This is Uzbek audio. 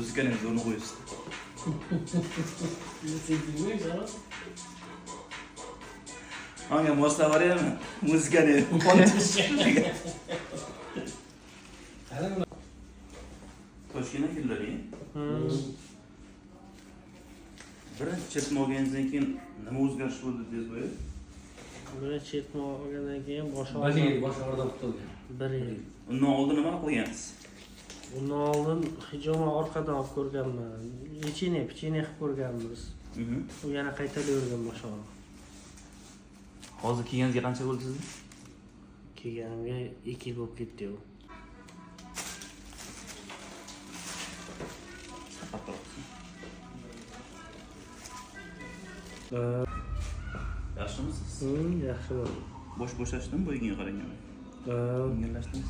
muzikaning zo'rni qo'yibsiz. Hanga moslab beraymi? Muzikani qondirishga. Toshkentga keldilar-ku. Birinchi chetma olganingizdan keyin nima o'zgarish bo'ldi deb bo'yi? Birinchi chetma olgandan keyin boshqa odam qutulgan. 1 yil. Undan oldin nima qilgansiz? Undan oldin hijoma orqadan olib ko'rganman. Pechene qilib ko'rganmiz. U yana qaytalayvergan boshqa. Hozir kelganingizga qancha bo'ldi sizga? Kelganimga 2 yil bo'lib ketdi u. Yaxshimisiz? Yaxshi bo'ldi. Bo'sh bo'shashdimi bo'yinga qaragan? Yengillashdimi?